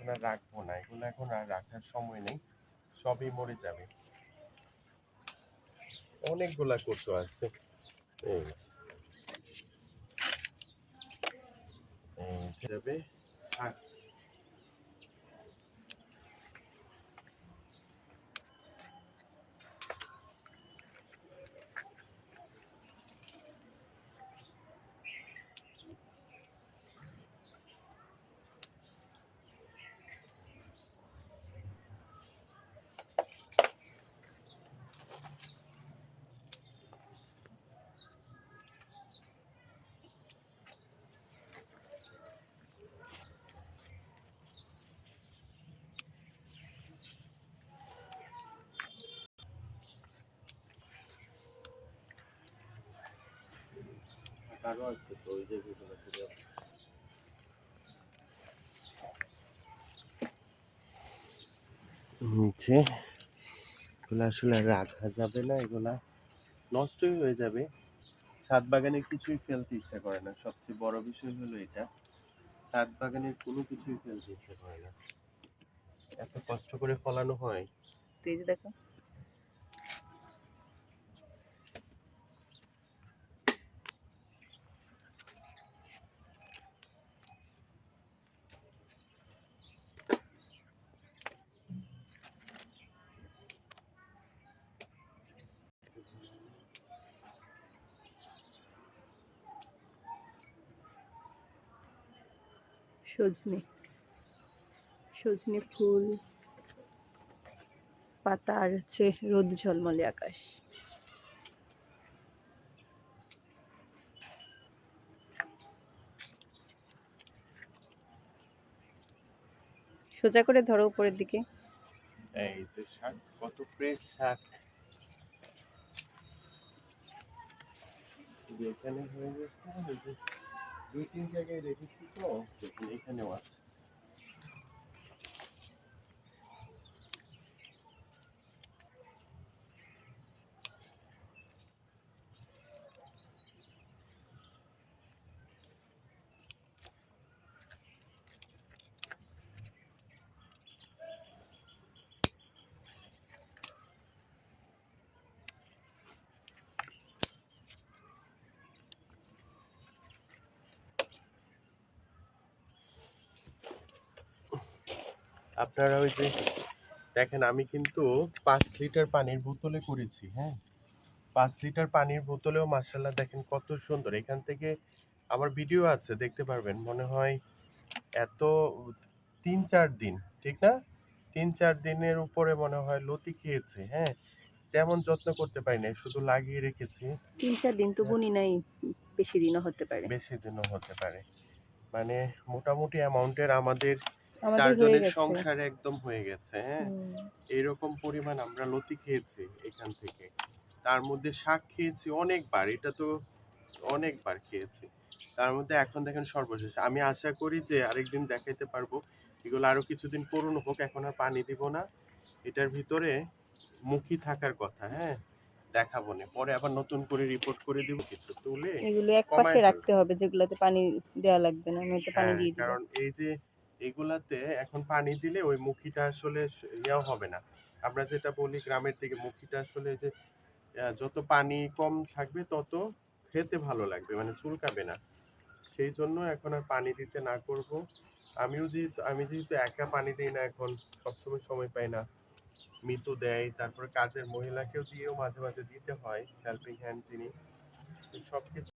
এখন আর রাখবো না, এগুলো এখন আর রাখার সময় নেই, সবই মরে যাবে। অনেকগুলা কচু আছে, এই যাবে। আর আরো আছে তো, ওই যে এগুলো থেকে নিচে, এগুলো আসলে রাখা যাবে না, এগুলা নষ্টই হয়ে যাবে। ছাদ বাগানে কিছুই ফেলতে ইচ্ছা করে না, সবচেয়ে বড় বিষয় হলো এটা। ছাদ বাগানের কোনো কিছুই ফেলতে ইচ্ছা করে না, এত কষ্ট করে ফলানো হয়। এই যে দেখো, সজনে সজনে ফুল, পাতা, আর হচ্ছে রোদ ঝলমলে আকাশ। সোজা করে ধরো উপরের দিকে। এই যে শাক, কত ফ্রেশ শাক এখানে হয়ে গেছে। এই যে 2-3 জায়গায় রেখেছি তো, দেখুন এখানেও আছে। আপনারা ওই যে দেখেন, আমি কিন্তু 5 লিটার পানির বোতলে করেছি, হ্যাঁ। 5 লিটার পানির বোতলেও মাশাআল্লাহ দেখেন কত সুন্দর। এখান থেকে আমার ভিডিও আছে, দেখতে পারবেন। মনে হয় এত 3-4 দিন, ঠিক না? 3-4 দিনের উপরে মনে হয় লতি খেয়েছে, হ্যাঁ। তেমন যত্ন করতে পারি নাই, শুধু লাগিয়ে রেখেছি। 3-4 দিন তো গুনি নাই, বেশি দিনও হতে পারে। বেশি দিনও হতে পারে। মানে মোটামুটি অ্যামাউন্টের আমাদের 4 আমাদের হয়ে জনের গেছে। সংসারে একদম হয়ে গেছে, হ্যাঁ। এইরকম পরিমাণ আমরা লতি খেয়েছি এখান থেকে। তার মধ্যে শাক খেয়েছি অনেকবার, এটা তো অনেকবার খেয়েছি। তার মধ্যে এখন দেখেন সর্বশেষ। আমি আশা করি যে আরেকদিন দেখাইতে পারবো। এগুলো আরো কিছুদিন পুরনো হোক, এখন আর পানি দিব না। এটার ভিতরে মুখী থাকার কথা, হ্যাঁ। দেখাবো নে। পরে আবার নতুন করে রিপোর্ট করে দিব, কিছু তুলে এগুলো এক পাশে কমায় রাখতে ফেলবো। হবে, যেগুলোতে পানি দেওয়া লাগবে না, নয়তো পানি হ্যাঁ, দিয়ে দিবা। কারণ এই যে এগুলাতে এখন পানি দিলে ওই মুখিটা আসলে ইয়েও হবে না। আমরা যেটা বলি গ্রামের দিকে, মুখিটা আসলে যে যত পানি কম থাকবে তত খেতে ভালো লাগবে, মানে চুলকাবে না। সেই জন্য এখন আর পানি দিতে না করব। আমি যেহেতু একা পানি দিই না এখন, সবসময় সময় পাই না। মিতু দেয়, তারপরে কাজের মহিলাকেও দিয়েও মাঝে মাঝে দিতে হয়, হেল্পিং হ্যান্ড যিনি। সবকিছু